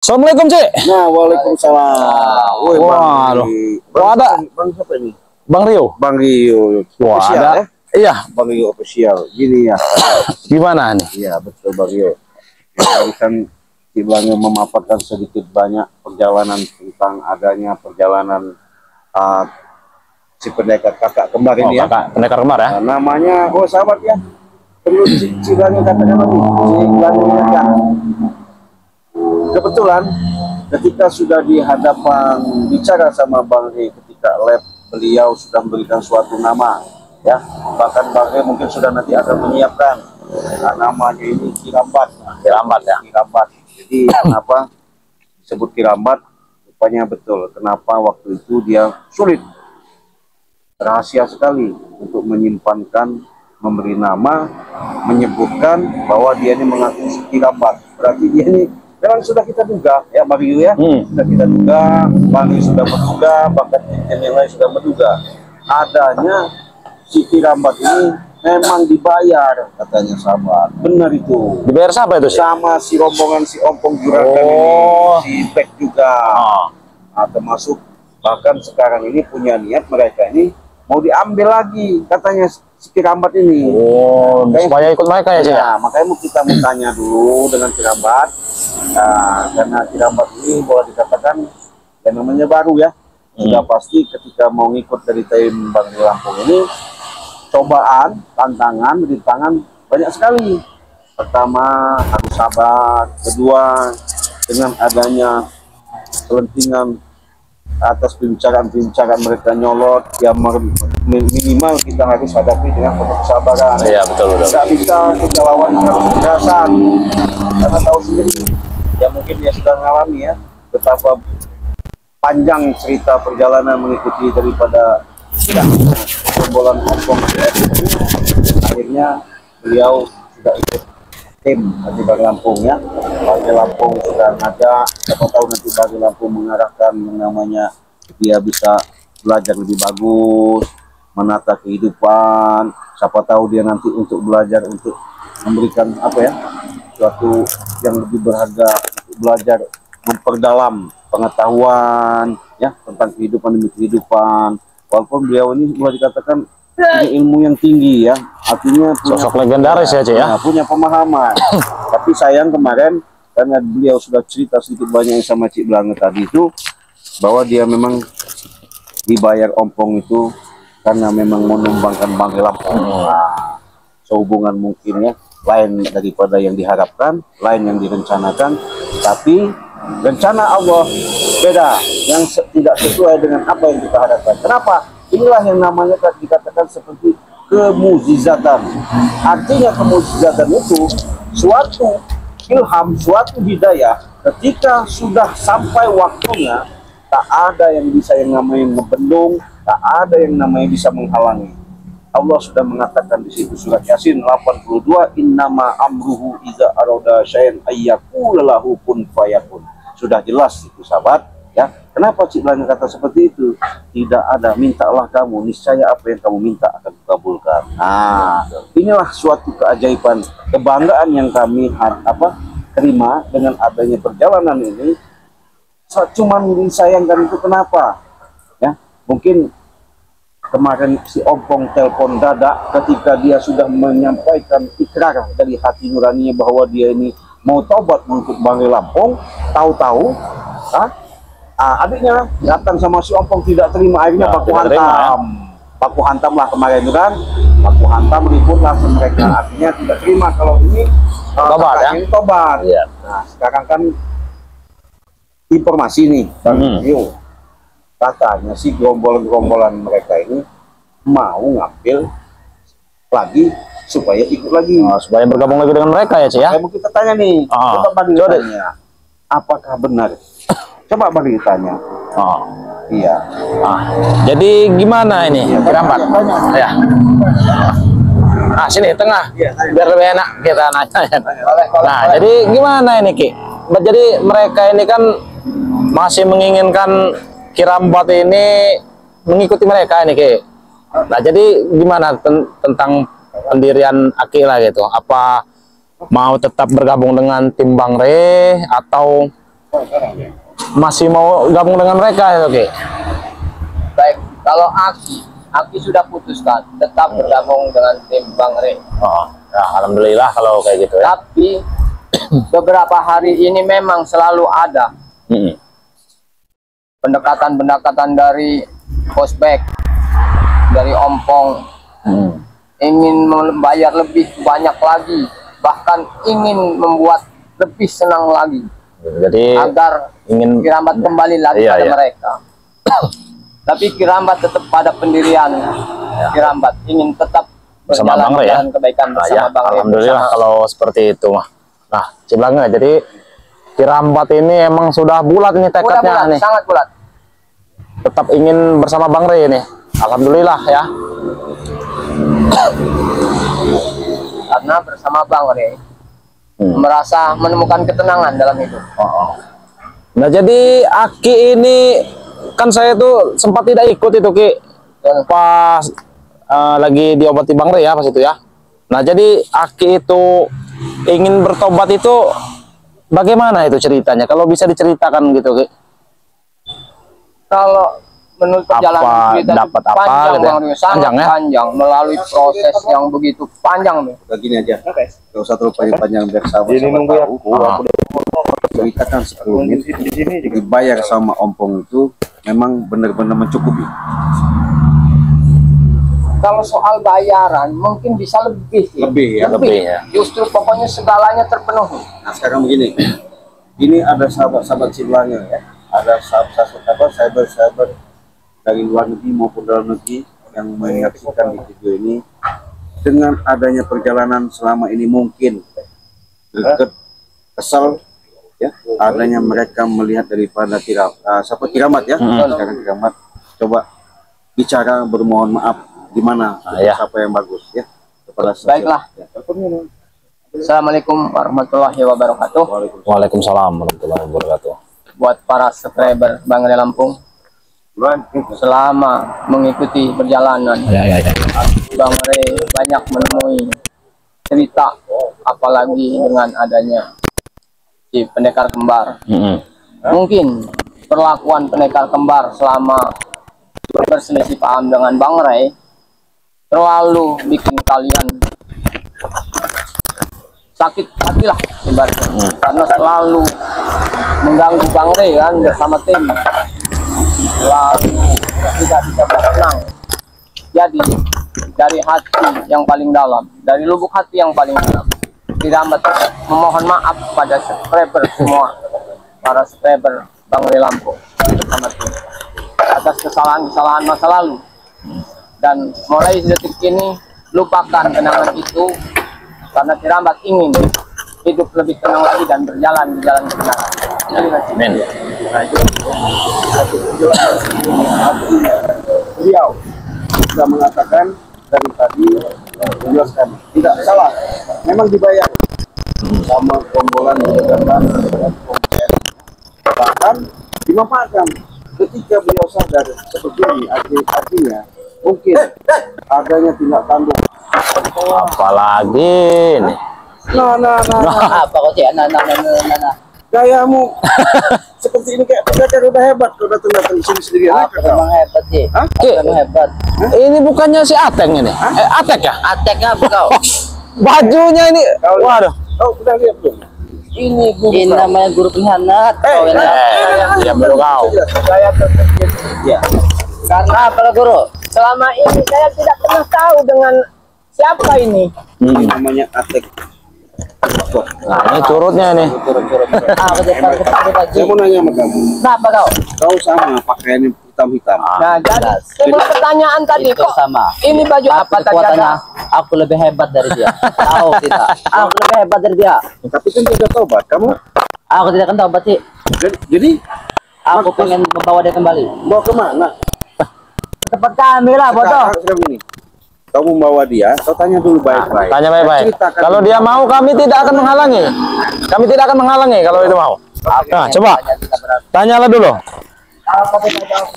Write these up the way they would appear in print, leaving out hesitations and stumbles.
Assalamualaikum, Cik. Nah, waalaikumsalam. Woi, Waduh. Ada Bang siapa ini? Bang Rio. Bang Rio. Wah, Official, ada. ya? Iya, Bang Rio official. Gini ya. gimana nih? Iya, betul Bang Rio. Kan Bang memaparkan sedikit banyak perjalanan tentang adanya perjalanan si pendekar kakak kembar ini ya. Kakak pendekar kembar ya. Namanya, sahabat ya. Perlu si Bang katakan lagi. Si Bang ya. Kebetulan ketika sudah di hadapan bicara sama Bang Rey ketika lab, beliau sudah memberikan suatu nama ya, bahkan Bang Rey mungkin sudah nanti akan menyiapkan namanya ini Kirambat. Kirambat ya. Kirambat. Jadi kenapa disebut Kirambat? Rupanya betul kenapa waktu itu dia sulit, rahasia sekali untuk menyimpankan, memberi nama, menyebutkan bahwa dia ini mengaku Kirambat. Berarti dia ini memang sudah kita duga ya Bang Yu ya, sudah kita duga, Bang Yu sudah menduga, bahkan tim yang lain sudah menduga adanya si Kirambat ini memang dibayar katanya sahabat. Benar itu. Dibayar siapa itu? Sama si rombongan si Ompong Juragan ini, si Bek juga. Nah, termasuk bahkan sekarang ini punya niat mereka ini mau diambil lagi katanya si Kirambat ini. Supaya ikut mereka ya, Cik? Ya, makanya kita mau tanya dulu dengan Kirambat. Nah, karena Kirambat ini boleh dikatakan yang namanya baru ya. Sudah pasti ketika mau ngikut dari tim Bang Rio Lampung ini, cobaan, tantangan, rintangan banyak sekali. Pertama harus sabar, kedua dengan adanya kelentingan atas pembicaraan mereka nyolot, ya minimal kita harus hadapi dengan penuh kesabaran. Iya, betul. Tidak bisa kita lawan dengan kekerasan, karena tahu sendiri ya, mungkin dia sudah mengalami ya betapa panjang cerita perjalanan mengikuti daripada gerombolan Ompong. Akhirnya beliau sudah ikut tim di Bang Lampung ya. Bang Lampung sudah ngajak, siapa tahu nanti Bang Lampung mengarahkan yang namanya dia bisa belajar lebih bagus, menata kehidupan. Siapa tahu dia nanti untuk belajar, untuk memberikan apa ya, suatu yang lebih berharga, untuk belajar memperdalam pengetahuan ya tentang kehidupan demi kehidupan. Walaupun beliau ini boleh dikatakan punya ilmu yang tinggi ya, artinya Sosok legendaris ya, Cik ya. Punya pemahaman. Tapi sayang kemarin karena beliau sudah cerita sedikit banyak sama Cik Blange tadi itu, bahwa dia memang dibayar Ompong itu karena memang menumbangkan Bang Lampung. Sehubungan mungkin ya lain daripada yang diharapkan, lain yang direncanakan, tapi rencana Allah beda, yang tidak sesuai dengan apa yang kita harapkan. Kenapa? Inilah yang namanya dikatakan seperti kemukjizatan. Artinya kemukjizatan itu suatu ilham, suatu hidayah. Ketika sudah sampai waktunya, tak ada yang bisa yang namanya ngebendung, tak ada yang namanya bisa menghalangi. Allah sudah mengatakan di situ surat Yasin 82, innama amruhu iza arada syai'an ayyaqula lahu kun fayakun. Sudah jelas itu sahabat ya. Kenapa Cik Blange kata seperti itu? Tidak ada mintalah kamu, niscaya apa yang kamu minta akan dikabulkan. Nah, inilah suatu keajaiban, kebanggaan yang kami terima dengan adanya perjalanan ini. Cuman disayangkan itu kenapa? Ya, mungkin kemarin si Ompong telepon dadak ketika dia sudah menyampaikan ikrar dari hati nuraninya bahwa dia ini mau taubat untuk Bang Rio Lampung. Tahu-tahu adiknya datang sama si Ompong tidak terima, akhirnya baku hantam. Baku hantam lah kemarin itu kan, baku hantam ributlah mereka. Artinya tidak terima kalau ini tobat ya. Ini tobat. Nah, sekarang kan informasi nih Rio, katanya si gerombolan mereka ini mau ngambil lagi supaya ikut lagi, supaya bergabung lagi dengan mereka ya, Cik ya. Mau kita tanya nih, coba Bang tanya, apakah benar? Coba Bang tanya. Iya. Jadi gimana ini Kirambat? Ya. Nah, sini tengah, biar lebih enak kita nanya. Nah, jadi gimana ini Ki? Jadi mereka ini kan masih menginginkan Kirambat ini mengikuti mereka ini Ki. Nah, jadi gimana tentang pendirian Akila gitu? Apa mau tetap bergabung dengan tim Bang Rey atau masih mau gabung dengan mereka ya, Ki? Baik, kalau Aki sudah putuskan tetap bergabung dengan tim Bang Rey. Oh, ya, alhamdulillah kalau kayak gitu ya. Tapi beberapa hari ini memang selalu ada pendekatan-pendekatan dari Posbek, dari Ompong, ingin membayar lebih banyak lagi, bahkan ingin membuat lebih senang lagi, Jadi agar ingin Kirambat kembali lagi Iya, pada iya. mereka. Tapi Kirambat tetap pada pendirian. Kirambat ingin tetap bersama berjalan Bang Rey ya. jalan kebaikan Nah, bersama ya, Bang Rey. alhamdulillah bersama- kalau seperti itu mah. Nah, Ciblanga, jadi Kirambat ini emang sudah bulat nih Bulat, tekadnya nih. sangat bulat. Tetap ingin bersama Bang Rey ini. Alhamdulillah ya. Karena bersama Bang Rey merasa menemukan ketenangan dalam hidup. Nah, jadi Aki ini kan saya tuh sempat tidak ikut itu, Ki. Pas lagi diobati Bang Rey ya pas itu ya. Nah, jadi Aki itu ingin bertobat itu bagaimana itu ceritanya? Kalau bisa diceritakan gitu, Ki. Kalau menurut perjalanan Apa, kita dapat apa panjang, gitu ya? Bang Rey, sangat Panjang ya? panjang melalui proses yang begitu panjang nih. Udah gini aja. Gak usah terlalu panjang biar sahabat tahu. Ceritakan 10 menit dibayar sama Ompong itu memang benar-benar mencukupi. Kalau soal bayaran mungkin bisa lebih sih. Lebih ya. Lebih ya. Justru pokoknya segalanya terpenuhi. Nah sekarang begini, ini ada sahabat-sahabat Ciblanga ya, ada sahabat-sahabat dari luar negeri maupun dalam negeri yang menyaksikan di video ini. Dengan adanya perjalanan selama ini mungkin dekat, kesal, ya, adanya mereka melihat daripada Kiramat ya, sekarang Kiramat coba bicara bermohon maaf gimana ya. siapa yang bagus ya kepada Baiklah. Assalamualaikum warahmatullahi wabarakatuh. Waalaikumsalam warahmatullahi wabarakatuh. Buat para subscriber Bang Rey Lampung, selama mengikuti perjalanan Ya. Bang Rey banyak menemui cerita, apalagi dengan adanya si pendekar kembar. Mungkin perlakuan pendekar kembar selama berselisih paham dengan Bang Rey terlalu bikin kalian sakit hati lah ibaratnya, karena selalu mengganggu Bang Rey kan bersama tim, selalu tidak bisa bertenang. Jadi dari hati yang paling dalam, dari lubuk hati yang paling dalam, Kirambat memohon maaf pada subscriber semua, para subscriber Bang Rey Lampung bersama tim, atas kesalahan-kesalahan masa lalu. Dan mulai detik ini lupakan kenangan itu, karena Kirambat ingin hidup lebih tenang lagi dan berjalan di jalan kebenaran. Amin. Beliau sudah mengatakan dari tadi menjelaskan tidak salah, memang dibayar sama kombolan bahkan dimanfaatkan ketika beliau sadar seperti ini. Artinya mungkin adanya tindak tanduk. Apalagi nih. Apa kok sih? Nah. Gayamu seperti ini kayak pendekar udah hebat, kau datang di sini sendirian. Memang hebat sih. Ki, Memang hebat. ini bukannya si Ateng ini? Atek ya? Ateknya apa kau? Bajunya ini, waduh. Oh, udah lihat belum? Ini namanya guru pengkhianat. Ya baru kau. Saya terkejut. Ya. Karena apa guru? Selama ini saya tidak pernah tahu dengan siapa ini. Ini namanya Atek. Nah, ini curutnya ini. Saya mau nanya sama kamu. Kenapa kau? Kau sama pakaian hitam-hitam. Nah, jadi timbul pertanyaan tadi kok sama. ini baju apa tadi Kekuatannya ada? aku lebih hebat dari dia. Tahu tidak? Aku lebih hebat dari dia. Tapi kan dia udah tobat. Kamu Aku tidak akan tahu sih. jadi Aku pengen membawa dia kembali. mau kemana? Tempat kami lah, bodoh. Sekarang ini. Kau membawa dia, kau tanya dulu baik-baik. Tanya baik-baik. Ceritakan Kalau dulu. dia mau, kami tidak akan menghalangi. Kami tidak akan menghalangi kalau itu mau. Nah, coba tanyalah dulu. Apa kita jawab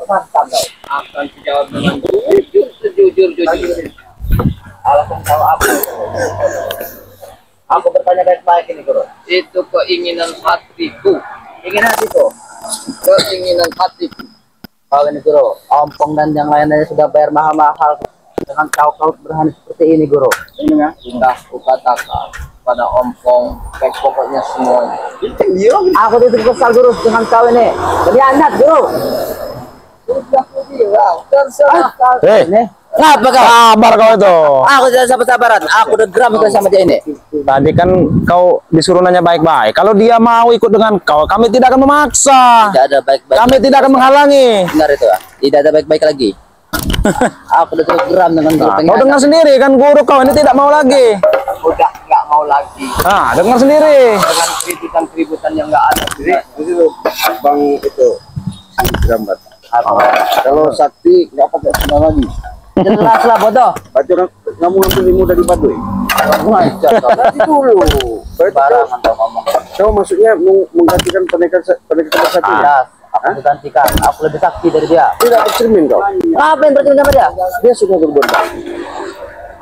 mantap kau? Akan dijawab dengan jujur. Alasan kau apa? Aku bertanya baik-baik ini, Guru. Itu keinginan hatiku. Keinginan hatiku. Keinginan hati. Kalau ini guru, ompong dan yang lainnya sudah bayar mahal-mahal dengan kau berani seperti ini guru. Ini ya, sudah kukatakan pada ompong, kayak pokoknya semuanya. Aku tidak kesal guru dengan kau ini. Jadi anak guru. Sudah aku bilang, terserah kau. Hei, Kenapa kau? sabar kau itu. Aku tidak sabar-sabaran. Aku udah geram itu sama dia ini. Tadi kan kau disuruh nanya baik-baik. Kalau dia mau ikut dengan kau, kami tidak akan memaksa. Tidak ada baik-baik. Kami tidak akan menghalangi. Benar itu. Tidak ada baik-baik lagi. Aku udah terus geram dengan guru Nah, kau dengar sendiri kan guru kau ini tidak mau lagi. Udah nggak mau lagi Nah, dengar sendiri. dengan keributan-keributan yang nggak ada. Itu bang itu gambar. Kalau sakti nggak pakai sendal lagi. Jelas lah bodoh. Baca kamu ngambil ilmu dari Baduy. Nanti dulu. Barangan kau ngomong. Kau maksudnya menggantikan pendekar sakti? Jelas. Aku digantikan. Aku lebih sakti dari dia. Tidak bercermin kau. Apa yang bercermin sama dia? Dia sudah berbuat baik.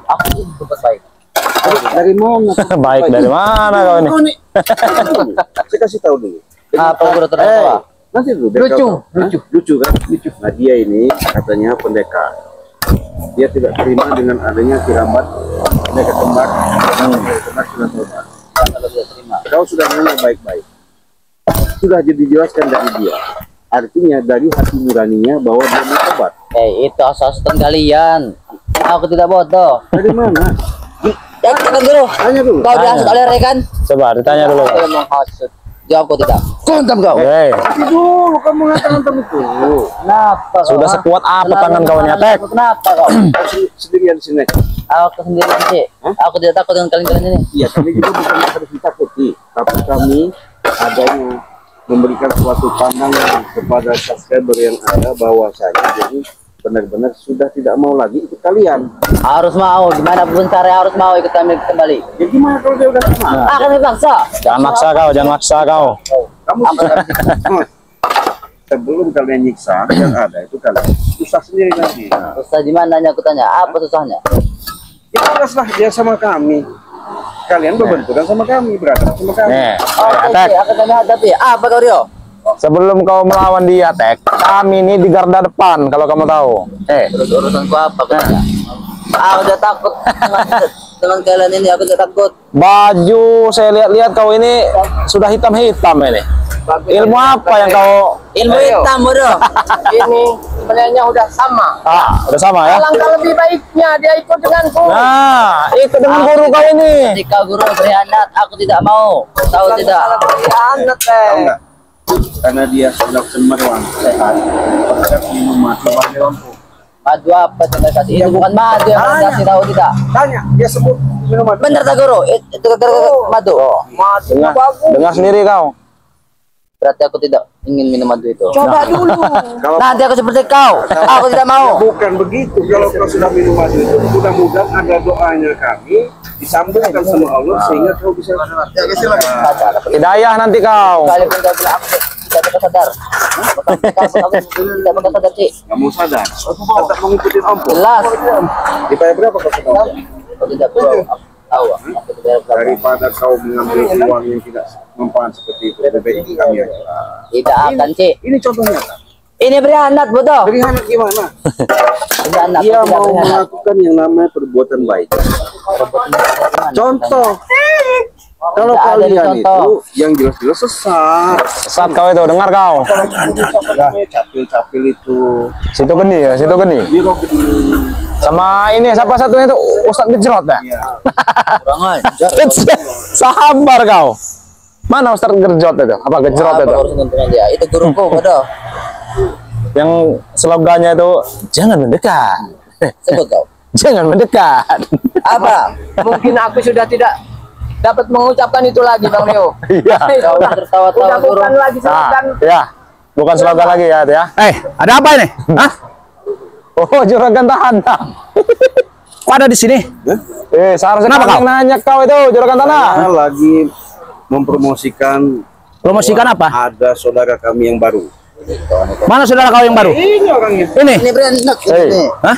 Aku berbuat baik. Dari mana? Baik dari mana kau ini? Kau nih. Saya kasih tahu dulu. Apa guru tertawa? Nanti dulu. biar Lucu. kau tahu. Lucu kan? Lucu. Nah dia ini katanya pendekar. Dia tidak terima dengan adanya kiramat pendekar kembar. Kembar sudah tobat. Kalau dia terima. Kau sudah nanya baik-baik. Sudah jadi dijelaskan dari dia. Artinya dari hati nuraninya bahwa dia mau tobat. Itu asal-asalan kalian. Aku tidak bodoh. Dari mana? Ya, kan guru. Tanya dulu. Kau dihasut oleh rekan? Coba ditanya dulu. Saya menghasut. Jawab kau tidak. Kontam kau. Hei, Tapi dulu kamu ngatakan itu. Kenapa kau? sudah ha? sekuat apa Selalu tangan kau menyalahkan nyetek? aku. Kenapa kau? Sendirian di sini. Aku sendiri sih. Aku tidak takut dengan kalian ini. Iya, kami juga bukan harus ditakuti, tapi kami adanya memberikan suatu pandangan kepada subscriber yang ada bahwasanya jadi benar-benar sudah tidak mau lagi ikut kalian. Harus mau. Gimana pun cara harus mau ikut kami kembali. Ya gimana kalau dia udah sama? Akan dipaksa. Jangan maksa kau, jangan maksa kau. Kamu sudah sebelum kalian nyiksa yang ada itu kalian susah sendiri nanti. Nah, Susah di mananya aku tanya. Apa susahnya? ya jelaslah dia sama kami. Kalian berbenturan sama kami, berantem sama kami. Nih, Oke, Tek. akan kami hadapi. Apa kau Rio? Sebelum kau melawan dia, Tek, kami ini di garda depan, kalau kamu tahu. Terus urusanku apa? Aku tanya. Aku udah takut dengan kalian ini. Aku udah takut. Baju saya lihat-lihat kau ini sudah hitam-hitam ini. Ilmu apa yang kau? Ilmu hitam bodoh. Ini sebenarnya udah sama. Udah sama ya? Alangkah lebih baiknya dia ikut denganku. Nah, ikut dengan guru kau ini. Jika guru berkhianat, aku tidak mau. Tahu tidak? Anak Tahu nggak? Karena dia sudah cemerlang sehat, maka minum mati pakai lampu. Madu apa yang mereka kasih? Itu bukan madu yang mereka kasih, tahu tidak? Tanya, dia sebut minum mati. Benar tak guru? Itu madu. Dengar, dengar sendiri kau. Berarti aku tidak ingin minum madu itu. Coba dulu. Kalau Nanti aku seperti kau. Aku tidak mau. bukan begitu, kalau kau sudah minum mati itu mudah-mudahan ada doanya kami disambungkan sama Allah sehingga kau bisa. Ya, silakan. Hidayah nanti kau. Sekalipun kau bilang aku tidak bakal sadar. Aku tidak bakal sadar sih. Nggak mau sadar, tetap mengikuti ampun. Jelas. Dibayar berapa kau sedang? Aku tidak perlu. Aku tahu. Aku tidak berapa. Daripada kau mengambil uang yang tidak mempan seperti itu, lebih baik kami aja. Tidak akan sih. Ini contohnya. Ini berkhianat bodoh. Berkhianat gimana? Berkhianat. Dia Aku tidak mau berkhianat. melakukan yang namanya perbuatan baik. Contoh, kalau Tidak ada kalian contoh. itu yang jelas-jelas sesat. Sesat kau itu, dengar kau. Capil-capil itu. Situ geni ya, situ geni. Biro gede. Sama ini siapa satunya itu Ustadz Gejrot ya? Iya. Kurang ajar. Sabar kau. Mana Ustadz Gejrot itu? Apa Gejrot Apa itu? urusan dengan dia? Itu guruku bodoh. Yang slogannya itu jangan mendekat. Sebut kau. Jangan mendekat. Apa? Mungkin aku sudah tidak dapat mengucapkan itu lagi, Bang Leo. Iya. Kau tertawa-tawa Udah guru. bukan lagi Nah, slogan. ya. Bukan slogan lagi ya, ya. Ada apa ini? Hah? Oh, juragan tanah. Kok ada di sini? Seharusnya Kenapa kau yang kau? nanya kau itu juragan tanah. Saya lagi mempromosikan Promosikan apa? ada saudara kami yang baru. Mana saudara kau yang baru? Ini orangnya. Ini. Ini beranak Hei. ini. Hah?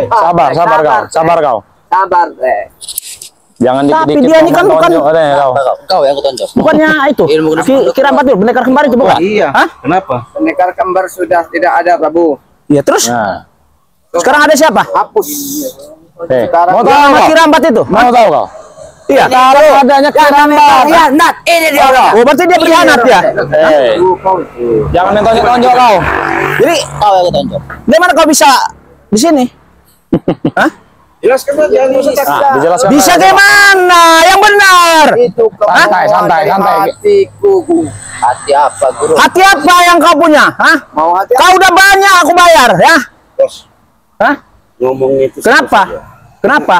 Sabar kau, sabar kau. Sabar, Jangan Tapi dikit-dikit dia ini kan ngomong bukan- tonjok deh, kau. Kau yang kutonjok. Bukannya itu. Kirambat itu pendekar kembar itu bukan? Iya. Hah? Kenapa? Pendekar kembar sudah tidak ada, Prabu. Iya, terus Nah. sekarang ada siapa? Hapus. Mau tahu Nama kau? Kirambat itu. Mau tahu kau? Iya. Kalau adanya Kirambat. Khianat, ini dia orang. Oh, berarti dia berkhianat ya? Jangan main tonjok kau. Jadi, Kau yang kutonjok. gimana kau bisa di sini? Hah? Jelaskan saja, nggak usah takut. Nah, dijelaskan. Bisa aja. gimana? Yang benar. Itu Santai, santai, dari santai. hatiku. Hati apa, Guru? Hati apa yang kau punya? Hah? Mau hati Kau udah banyak aku bayar, ya? Bos, Hah? ngomongnya itu Kenapa? saja. Kenapa?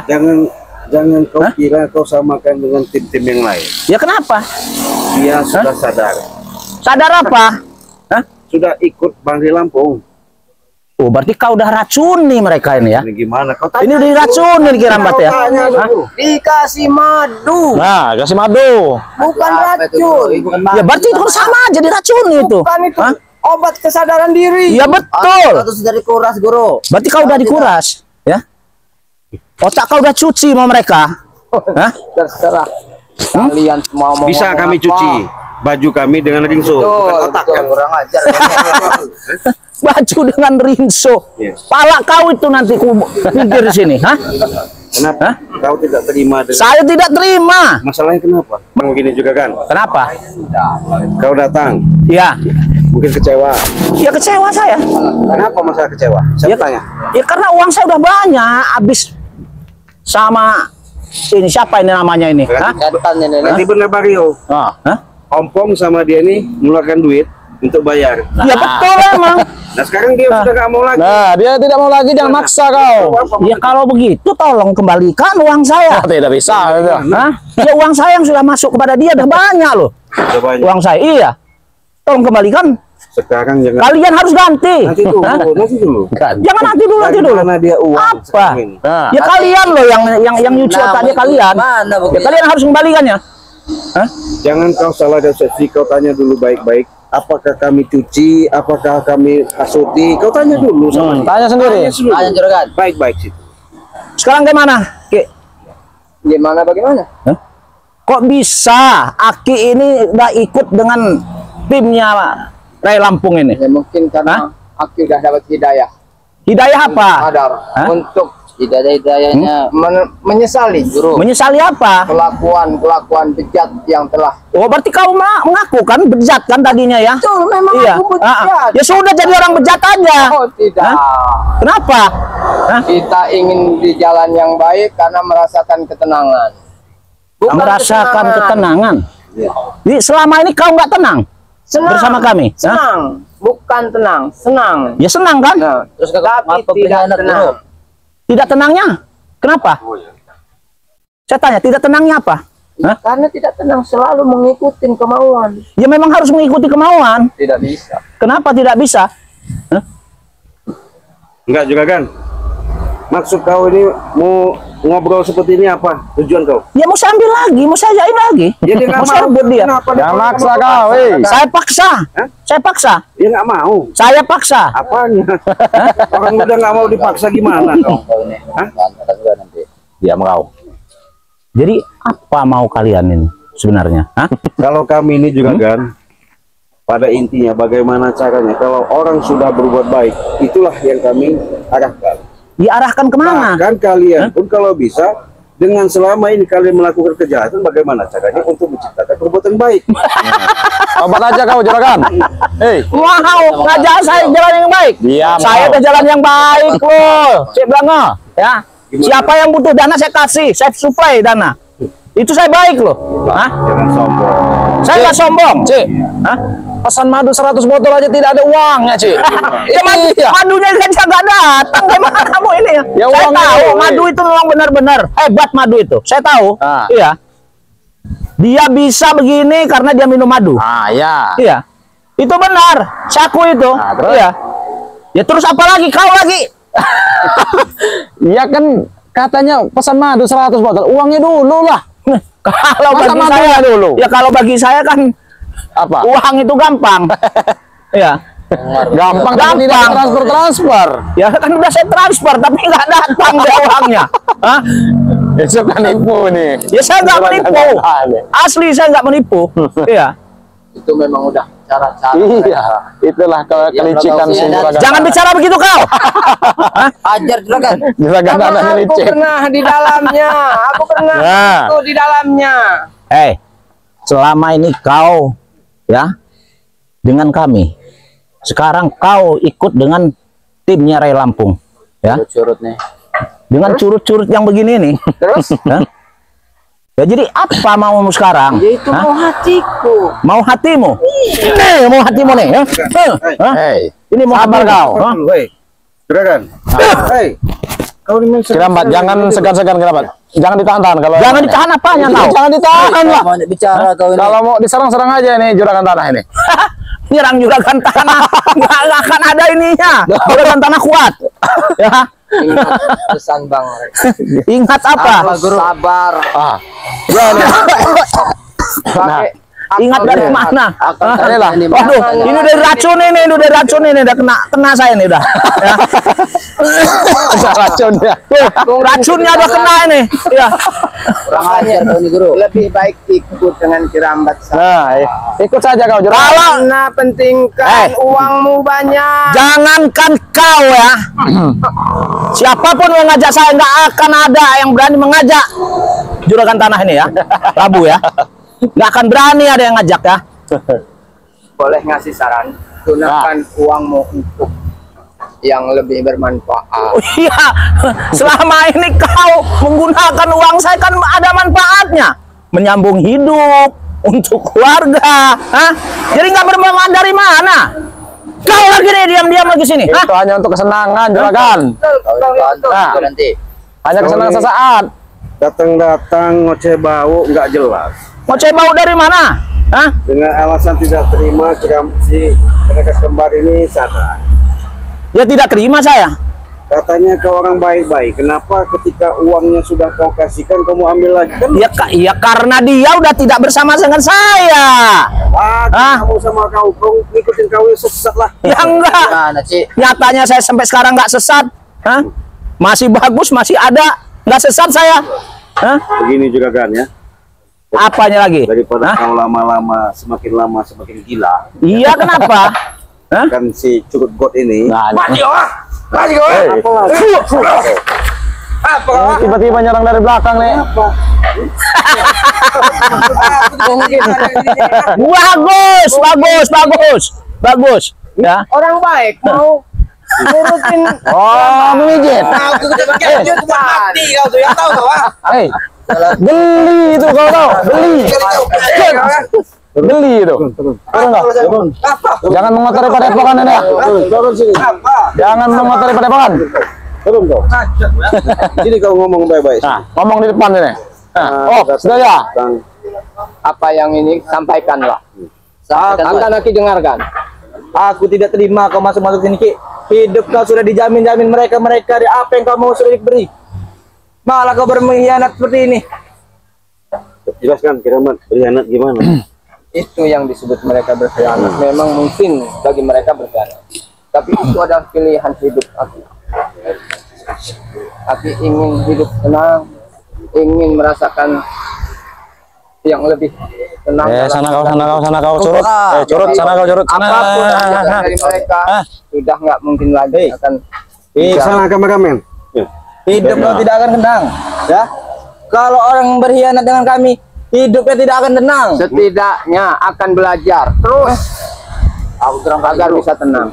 Jangan kau kira kau samakan dengan tim-tim yang lain. Ya kenapa? Dia sudah sadar. Sadar apa? Hah? Sudah ikut Bangri Lampung. Oh, berarti kau udah racuni mereka ini ya? Ini gimana? Kau Ini udah diracunin Kirambat ya? tanya Hah? dulu. dikasih madu, Nah, kasih madu. bukan Apa itu, Guru? racun. Bukan Ya berarti itu kan sama aja diracuni itu. Bukan itu Hah? obat kesadaran diri. Ya betul. Itu sudah dikuras, Guru. Berarti kau udah dikuras, ya? Otak kau udah cuci sama mereka. Hah? Terserah kalian semua mau Bisa ngomong kami apa. cuci baju kami dengan rinso, bukan Betul, otak betul. kan? Kurang ajar. Baju dengan rinso. Iya. Pala kau itu nanti ku pikir di sini, hah? Kenapa? Kau tidak terima dengan Saya tidak terima. masalahnya kenapa? Begini juga kan? Kenapa? Kau datang, Ya, mungkin kecewa. ya kecewa saya. Kenapa masalah kecewa? Saya tanya. Ya karena uang saya udah banyak, habis sama ini siapa ini namanya ini? Hah? Jantan ini. Nanti benar Mario, Nah, Hah? Ompong sama dia nih mengeluarkan duit untuk bayar. Ya betul emang. Nah sekarang dia sudah nggak mau lagi. nah, dia tidak mau lagi, jangan maksa kau. Ya kalau begitu tolong kembalikan uang saya. Oh, tidak bisa. Gitu. Hah? Ya uang saya yang sudah masuk kepada dia udah banyak loh. Sudah banyak. Uang saya, iya. Tolong kembalikan. Sekarang jangan. Kalian harus ganti. Nanti dulu, Hah? nanti dulu. Jangan nanti dulu, nanti Dari dulu. mana dia uang? Apa? sekarang ini? Nah, Ya kalian loh yang nyuci otaknya kalian. Mana Ya, buktinya? kalian harus kembalikannya. Hah? Jangan kau salah persepsi, kau tanya dulu baik-baik. Apakah kami cuci? Apakah kami asuti? Kau tanya dulu sama dia. tanya sendiri. dulu. Tanya juragan. Baik-baik situ. Sekarang gimana? Ki? Gimana bagaimana? Hah? Kok bisa Aki ini udah ikut dengan timnya Rai Lampung ini? Ya mungkin karena aku udah dapat hidayah, Hidayah apa? sadar Hah? untuk Hidayah-hidayahnya. menyesali Guru. Menyesali apa? kelakuan bejat yang telah. Oh, berarti kau mengaku kan bejat kan tadinya ya? Betul, memang Iya. aku bejat. Ya sudah jadi orang bejat aja. Oh tidak. Kenapa? Hah? Kita ingin di jalan yang baik karena merasakan ketenangan. Merasakan ketenangan. Iya. Jadi selama ini kau nggak tenang Senang. bersama kami? Hah? Senang, bukan tenang, senang. Ya senang kan? Nah, Terus tapi apa tidak pengkhianat, tenang. Guru? Tidak tenangnya? Kenapa? Saya tanya, tidak tenangnya apa? Hah? Karena tidak tenang, selalu mengikuti kemauan. Ya memang harus mengikuti kemauan. Tidak bisa. Kenapa tidak bisa? Enggak juga kan? Maksud kau ini mau ngobrol seperti ini apa? Tujuan kau? Ya mau saya ambil lagi, mau saya ajain lagi. Ya dia nggak Mau saya mau. rebut dia. Kenapa dia Jangan kalau maksa mau kau, paksa? Saya paksa. Hah? Saya paksa. Dia nggak mau. Saya paksa. Apanya? Orang udah nggak mau dipaksa gimana kau? Kau ini. Hah? Kata juga nanti. Diam kau. Jadi apa mau kalian ini sebenarnya? Hah? Kalau kami ini juga kan, pada intinya bagaimana caranya? Kalau orang sudah berbuat baik, itulah yang kami arahkan. Diarahkan kemana? Bahkan kalian pun kalau bisa, dengan selama ini kalian melakukan kejahatan, bagaimana caranya untuk menciptakan perbuatan baik? Obat aja kau, juragan. Hei, Wow, ngajak saya jalan yang baik. Diam, Saya kau. ke jalan yang baik loh. Saya bilang oh, ya. Gimana? Siapa yang butuh dana saya kasih, saya supply dana. Itu saya baik loh. Hah? Jangan sombong. Saya nggak sombong. Cik. Hah? Pesan madu 100 botol aja tidak ada uangnya, Cik. Ya, Iya. madunya saja nggak datang. Gimana kamu ini? Ya, Saya uangnya tahu dulu, madu itu memang benar-benar hebat madu itu. Saya tahu. Ah. Iya. Dia bisa begini karena dia minum madu. Ah, ya. Iya. Itu benar. Saku itu. Nah, terus? Iya. Ya terus apa lagi? Kau lagi. Ya kan katanya pesan madu 100 botol. Uangnya dulu lah. Kalau Masa bagi madunya saya dulu? Ya kalau bagi saya kan Apa? uang itu gampang. Iya. Gampang tapi tidak Gampang. transfer. Ya kan udah saya transfer tapi nggak datang deh uangnya. Hah? Besok kan nipu nih. Ya saya nggak menipu. Asli saya nggak menipu. Iya. Itu memang udah cara-cara. Iya, itulah kelicikan si Juragan. Jangan bicara begitu kau. Ajar Juragan. Juragan Tanah Aku licik. pernah di dalamnya. Aku pernah Nah. itu di dalamnya. Selama ini kau ya dengan kami. Sekarang kau ikut dengan timnya Ray Lampung, ya. Curut nih. Dengan curut-curut yang begini nih. Terus? Ya. Ya, jadi apa maumu sekarang? Ya itu Hah? mau hatiku. Mau hatimu? Nih, mau hatimu nih. Ya? Hah? Hei, Ini mau sabar hatimu. kau. Hah? Hei, Juragan. Hei, kau ini Kirambat, jangan segan-segan Kirambat. Jangan ditahan-tahan kalau. Jangan ditahan apanya kau? Jangan ditahan lah. Mau bicara kau ini. Kalau mau diserang-serang aja nih Juragan Tanah ini. Nyerang juragan tanah. Nggak akan ada ininya. Juragan tanah kuat. Ya. Ingat pesan Bang. Ingat apa? Sabar. Ah. Ya, nih. Nah, Ingat dari mana? Ini lah. Waduh, ini udah racun ini, udah racun ini, udah kena saya ini udah. Ya. ada racun ya. Tuh, racunnya udah kena ini. Ya. Kurang ajar kau ini Guru. Lebih baik ikut dengan Kirambat saja. Nah, ikut saja kau Juragan. Karena pentingkan uangmu banyak. Jangankan kau ya. Siapapun yang ngajak saya nggak akan ada yang berani mengajak juragan tanah ini ya. Prabu ya. Nggak akan berani ada yang ngajak ya. Boleh ngasih saran, gunakan uangmu untuk yang lebih bermanfaat. Oh iya, selama ini kau menggunakan uang saya kan ada manfaatnya, menyambung hidup untuk keluarga. Hah? Jadi nggak bermanfaat dari mana? Kau lagi nih diam-diam lagi sini. Hah? Itu hanya untuk kesenangan Juragan. Nah, nanti. Hanya kesenangan sesaat. datang-datang ngoceh bau nggak jelas. Mau cek bau dari mana? Hah? Dengan alasan tidak terima si mereka kembar ini sadar. Dia tidak terima saya. Katanya kau orang baik-baik. Kenapa ketika uangnya sudah kau kasihkan kamu ambil lagi? Kan Ya karena dia udah tidak bersama dengan saya. kamu sama kau ngikutin kau sesat lah. Ya enggak. Nah, Ci. Nyatanya saya sampai sekarang nggak sesat. Hah? Masih bagus, masih ada. Nggak sesat saya. Hah? Begini juga kan ya. Apanya lagi? Daripada Hah? kau lama lama semakin gila. Iya, kenapa? Hah? Kan si curut got ini. Nah, Mati kau! Mati kau! Apa kau? tiba-tiba nyerang dari belakang nih. Bagus. Ya. Orang baik mau ngurusin. Oh, memijit. Aku udah mati kau tuh yang tahu kau. Hei, geli itu kau tahu, geli itu. Turun nggak? Jangan mengotori padepokan ini ya. Turun sini. Jangan mengotori padepokan. Turun kau. Sini kau ngomong baik-baik. Nah, ngomong di depan ini. Nah, oh, sudah ya. Apa yang ini sampaikan lah. Sampaikan, Akan aku dengarkan. Aku tidak terima kau masuk sini Ki. Hidup kau sudah dijamin mereka dari apa yang kau mau sudah diberi. Malah kau berkhianat seperti ini. Jelaskan Kiramat berkhianat gimana? Itu yang disebut mereka berkhianat. Memang mungkin bagi mereka berkhianat. Tapi itu adalah pilihan hidup aku. Aku ingin hidup tenang, ingin merasakan yang lebih tenang. Sana kau curut. Curut sana kau curut sana. Apapun yang dari mereka sudah nggak mungkin lagi akan Sana kameramen. hidup kau tidak akan tenang, ya. Kalau orang berkhianat dengan kami, hidupnya tidak akan tenang. Setidaknya akan belajar terus agar bisa tenang.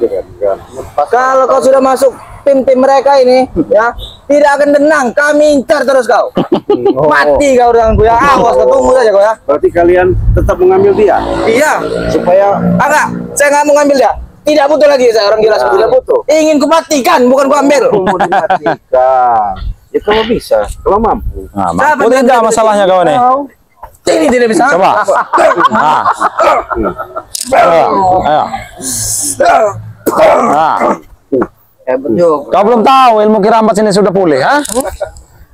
Kalau kau sudah masuk tim mereka ini, ya tidak akan tenang. Kami incar terus kau. Mati kau dengan ya. Awas kau tunggu saja kau ya. Berarti kalian tetap mengambil dia Iya. supaya Enggak, saya nggak mau ngambil dia. Tidak butuh lagi saya orang gila tidak butuh. Ingin kumatikan bukan kuambil. mau dimatikan. Ya kalau bisa, kalau mampu. Nah, mampu tidak masalahnya kau nih. Ini tidak bisa. Coba. Nah. Ayo. Nah, Betul. kau belum tahu ilmu Kirambat sini sudah pulih, ha?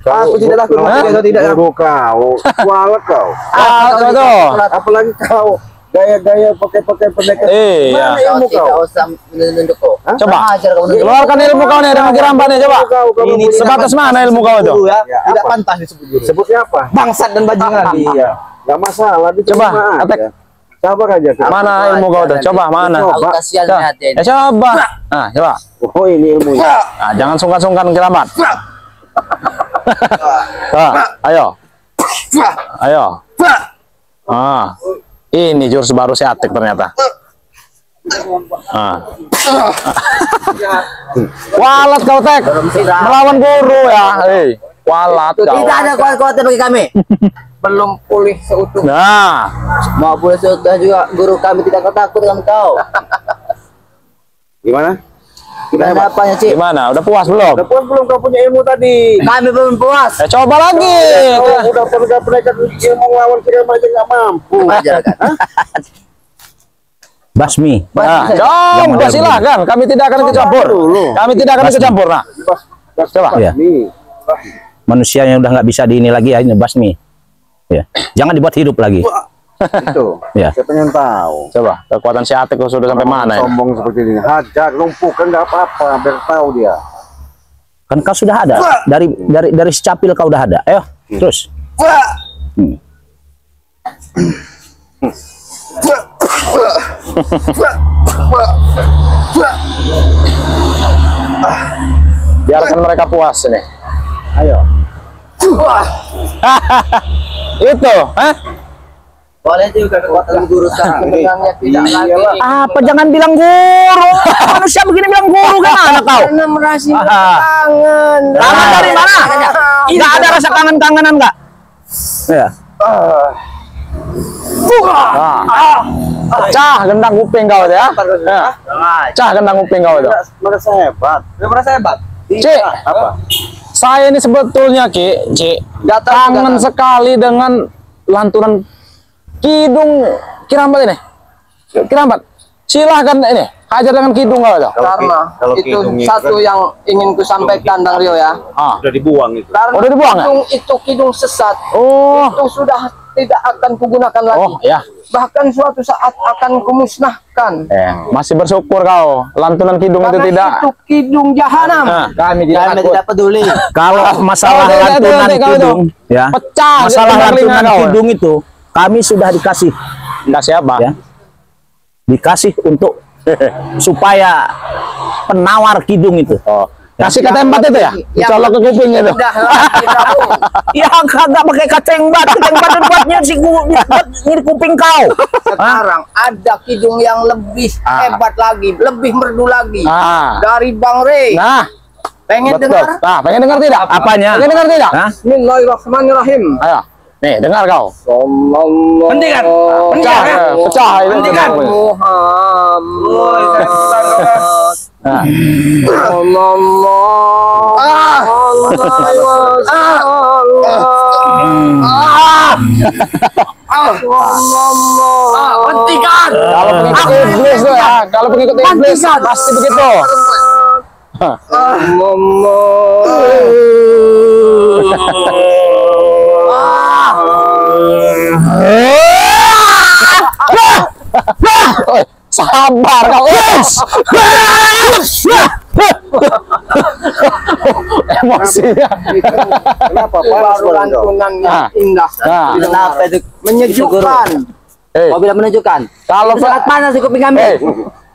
Aku tidak takut mati atau tidak. Guru kau, kualat kau. Ah, betul. Apalagi kau gaya-gaya pakai pendekar. Iya. Mana ilmu kau? Tidak usah menunjuk kau. Coba. Ajar kau menunjuk. Keluarkan ilmu kau nih dengan Kirambat nih, coba. Ini Sebatas mana ilmu kau itu? Ya, Ya, tidak apa? pantas disebut guru. Sebutnya apa? Bangsat dan bajingan. Iya. Gak masalah. Coba, diterima attack. aja. Sabar aja. Kak. Mana ilmu kau tuh? Coba mana? Aku kasihan Coba. lihat ini. Coba. Nah, coba. Oh ini ilmunya. Nah, jangan sungkan-sungkan Kirambat. Nah, ayo. Ayo. Ah. Ini jurus baru si Atik ternyata. Ah. Walat kau, Tek. Melawan guru ya. Walat kau. Tidak ada kuat-kuatnya bagi kami. Belum pulih seutuh. Nah, Mau pulih seutuh juga guru kami tidak takut dengan kau. Gimana? Gimana apanya, Cik? gimana? Udah puas belum? Udah puas belum kau punya ilmu tadi? Kami belum puas. Coba lagi. Kau udah pendekar ilmu lawan kira aja nggak mampu. Ajar kan. Basmi. Nah, Yang udah mulai silakan. Kami tidak akan ikut campur. Kami tidak akan ikut campur. Nah, coba. Iya. Nih. Manusia yang udah nggak bisa di ini lagi ya, ini basmi. Ya. Jangan dibuat hidup lagi. Itu. Ya. Saya pengen tahu. Coba kekuatan si Atik kau sudah sampai mana ya? Sombong seperti ini. Hajar, lumpuhkan nggak apa-apa. Biar tahu dia. Kan kau sudah ada. Dari secapil kau udah ada. Ayo, terus. Hmm. Biarkan mereka puas ini. Ayo. Itu, hah? Boleh juga kekuatan guru sekarang. Sebenarnya tidak lagi. Apa jangan bilang guru? Manusia begini bilang guru gimana kau? Karena merasa Ah. kangen. Kangen dari mana? Nggak ada rasa kangen-kangenan nggak? Ya. Cah gendang kuping kau itu ya. Ya. Cah gendang kuping kau itu. Merasa hebat. Udah merasa hebat. Cik, Apa? saya ini sebetulnya Cik, kangen sekali dengan lantunan kidung Kirambat ini. Kirambat, silahkan ini hajar dengan kidung kau itu. Karena kalau itu kidungnya satu kan- yang ingin ku sampaikan Bang Rio ya. Ah. Udah dibuang itu. Karena Udah dibuang ya? kidung itu kidung sesat. Oh, Itu sudah tidak akan kugunakan lagi. oh ya. Bahkan suatu saat akan kumusnahkan. Masih bersyukur kau. Lantunan kidung itu Karena tidak. itu kidung jahanam. Nah, Kami tidak peduli. Kalau masalah Kau itu, lantunan kau itu. kidung, ya. Pecah Masalah di telinga lantunan kau. kidung itu, kami sudah dikasih, Kasih apa? ya. Dikasih untuk supaya penawar kidung itu. Oh. Kasih ke tempat itu ya? Dicolok ke kuping itu. Udah lah, tidak tahu. Ya kagak pakai kacengbat itu buat nyir kuping kau. Sekarang ada kidung yang lebih hebat lagi, lebih merdu lagi. Ah. Dari Bang Rey. Nah, Pengen betul. dengar? Nah, pengen dengar tidak? Apanya? Pengen dengar tidak? Hah? Bismillahirrahmanirrahim. Ayo. Nih, dengar kau. Hentikan. Pecah, pecah itu. Hentikan. Muhammad. Nah. Hentikan. Kalau pengikut iblis tuh ya, kalau pengikut iblis pasti begitu. Oi, sabar kau. Emosinya. Kenapa panas Baru badan kau? lantunan yang indah. Nah. Kenapa itu? Menyejukkan. Kau bilang menunjukkan. Kalau Sangat panas di kuping kami.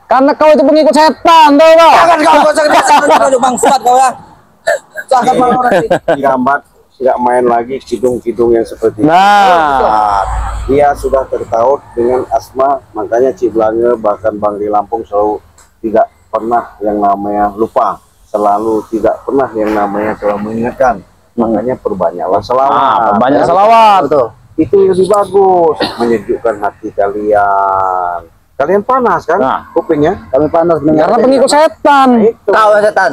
karena kau itu pengikut setan tuh kau. Jangan kau sakit bangsat kau ya. Sangat orang Kirambat tidak main lagi kidung-kidung yang seperti itu. Nah, Dia sudah tertaut dengan asma, makanya Ciblange bahkan Bang Ri Lampung selalu tidak pernah yang namanya lupa, selalu tidak pernah yang namanya selalu mengingatkan. Makanya perbanyaklah selawat. banyak selawat. Betul. Itu lebih bagus, menyejukkan hati kalian. Kalian panas kan Nah. kupingnya? Kami panas mendengar. Karena pengikut setan. Itu Kau setan.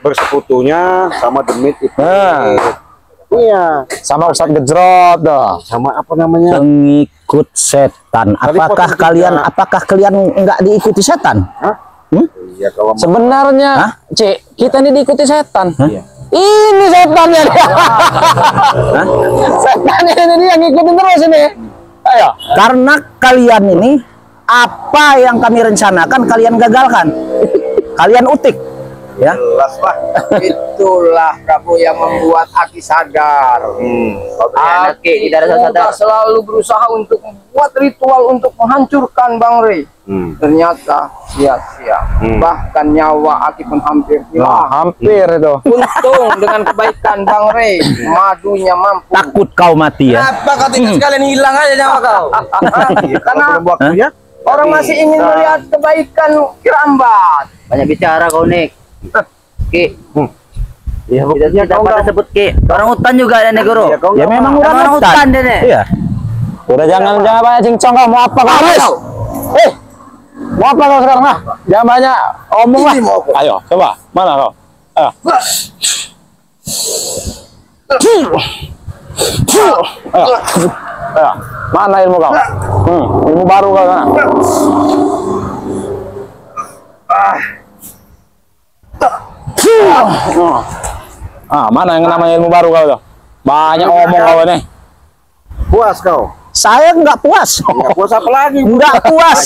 bersekutunya sama demit itu. Nah. Iya, Sama Ustadz Gejrot tuh. sama apa namanya? Pengikut setan. Apakah kalian nggak diikuti setan? Hah? Hmm? Iya kalau Sebenarnya, Cik, kita ini diikuti setan. Iya. Ini setannya dia. Setannya ini dia ngikutin terus ini. Ayo. Karena kalian ini apa yang kami rencanakan kalian gagalkan. Kalian utik. Ya. Jelas lah. Itulah Prabu yang membuat Aki sadar. Aki tidak ada sadar. Selalu berusaha untuk membuat ritual untuk menghancurkan Bang Rey. Ternyata sia-sia. Bahkan nyawa Aki pun hampir hilang. Hampir itu. Untung dengan kebaikan Bang Rey, madunya mampu. Takut kau mati ya. Apa kau tidak sekalian hilang aja nyawa kau? Karena waktunya orang masih ingin melihat kebaikan Kirambat. Banyak bicara kau, Nik. Ki. ya Tidak dapat disebut Ki. Orang hutan juga Nenek Guru. Ya memang Orang hutan deh, Nek. Iya. Udah jangan banyak cincong kau. Mau apa kau? Mau apa kau sekarang? Jangan banyak omong lah. Ayo, coba. Mana kau? Ayo. Ayo. Mana ilmu kau? Ilmu baru kau sana. Mana yang namanya ilmu baru kau tuh? Banyak omong kau ini. puas kau. Saya nggak puas. Nggak puas apa lagi? Nggak puas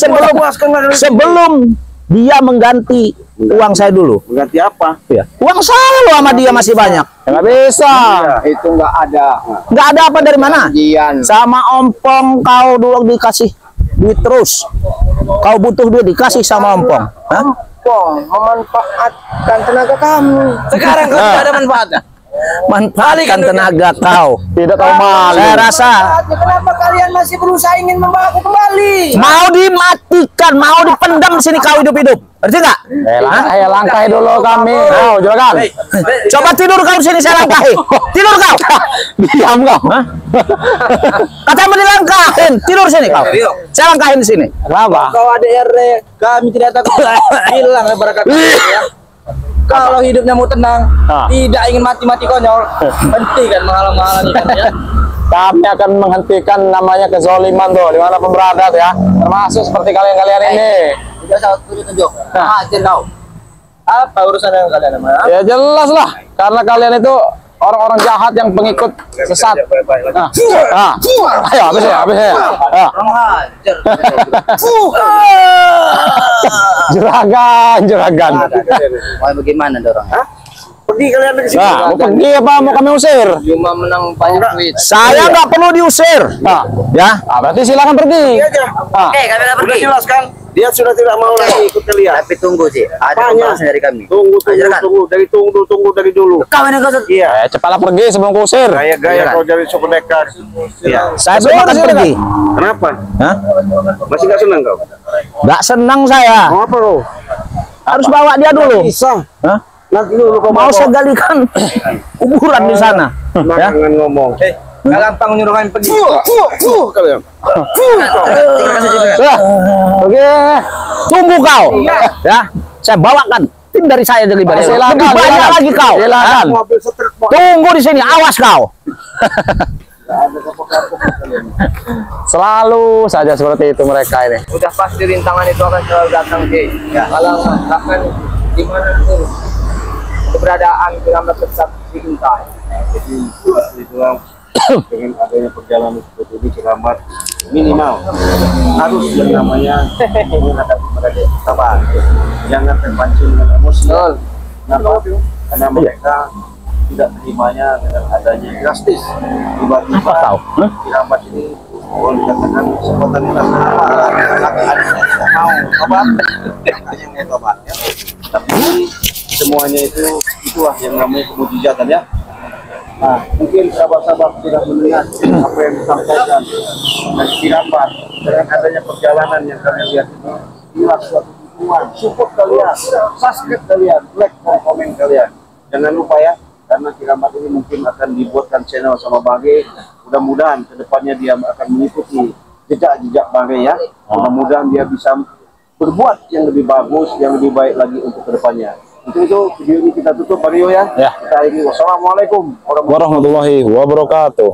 sebelum dia mengganti uang saya dulu. Mengganti apa? Ya. Uang saya loh sama dia masih banyak. Nggak bisa. Itu nggak ada. Nggak ada apa dari mana? Janjian. Sama ompong kau dulu dikasih duit terus. Kau butuh duit dikasih sama ompong. Hah? Ompong memanfaatkan tenaga kamu. Sekarang kau tidak ada manfaatnya. Manfaatkan tenaga kau. Tidak tahu malu. Saya rasa Kenapa kalian masih berusaha ingin membawa aku kembali? mau dimatikan, mau dipendam di sini kau hidup-hidup. Ngerti nggak? Langkahi dulu kami. Ayo, juragan. Coba tidur kau di sini saya langkahi. Tidur kau. Diam kau. Katanya mau dilangkahin. Tidur sini kau. Saya langkahin di sini. Kenapa? Kau ADRD, kami tidak takut hilang lebar kaki ya. Kalau hidupnya mau tenang, tidak ingin mati-mati konyol, hentikan menghalang-halangi kan ya. Kami akan menghentikan namanya kezoliman tuh di mana pun berada tuh ya. Termasuk seperti kalian-kalian ini. Tidak usah tunjuk-tunjuk. Hajar kau. Apa urusan dengan kalian namanya? Ya jelas lah, karena kalian itu orang-orang jahat yang pengikut sesat. Ayo, habis ya. Orang hajar. Juragan. Mau bagaimana dorong? Pergi kalian dari sini. Nah, mau pergi apa mau kami usir? Cuma menang banyak duit. Saya nggak perlu diusir. Ya. Berarti silakan pergi. Oke, kami nggak pergi. Sudah jelas kan? Dia sudah tidak mau lagi ikut kalian. Tapi tunggu sih, ada Apanya? pembahasan dari kami. Tunggu Ajarkan. dari dulu. Kau ini kau Iya. Cepatlah pergi sebelum kusir. Gaya kau jadi sok pendekar. Iya. Saya belum akan pergi. Kenapa? Hah? Masih nggak senang kau? Nggak senang saya. Mau apa kau? Harus bawa dia dulu. Bisa. Hah? Nanti dulu kau Mau saya galikan kuburan di sana. Ya. Jangan ngomong. Gak gampang nyuruh kalian pergi. Kalian. Pergi. Tunggu kau. Ya. Saya bawakan tim dari saya dari balik. Silakan, Lebih banyak silakan. lagi kau. Silakan. Mobil setruk. Tunggu di sini, awas kau. Selalu saja seperti itu mereka ini. Udah pasti rintangan itu akan selalu datang Ki. Kalau bahkan dimanapun keberadaan Kirambat tetap diintai. Jadi itulah dengan adanya perjalanan seperti ini Kirambat minimal harus yang namanya menghadapi mereka sabar, jangan terpancing dengan emosi. Kenapa? Karena mereka tidak terimanya dengan adanya drastis tiba-tiba Kirambat ini boleh dikatakan spontanitas mau obat yang itu obatnya, tapi semuanya itulah yang namanya kemujizatan ya. Nah, mungkin sahabat-sahabat tidak mendengar apa yang disampaikan dan Kirambat dengan adanya perjalanan yang kalian lihat ini, inilah suatu dukungan, support kalian, subscribe kalian, like, komen kalian. Jangan lupa ya, karena Kirambat ini mungkin akan dibuatkan channel sama Bage. Mudah-mudahan kedepannya dia akan mengikuti jejak-jejak Bage ya. Mudah-mudahan dia bisa berbuat yang lebih bagus, yang lebih baik lagi untuk kedepannya. Untuk itu video ini kita tutup Mario ya. Ya. Kita akhiri. Wassalamualaikum Warahmatullahi wabarakatuh.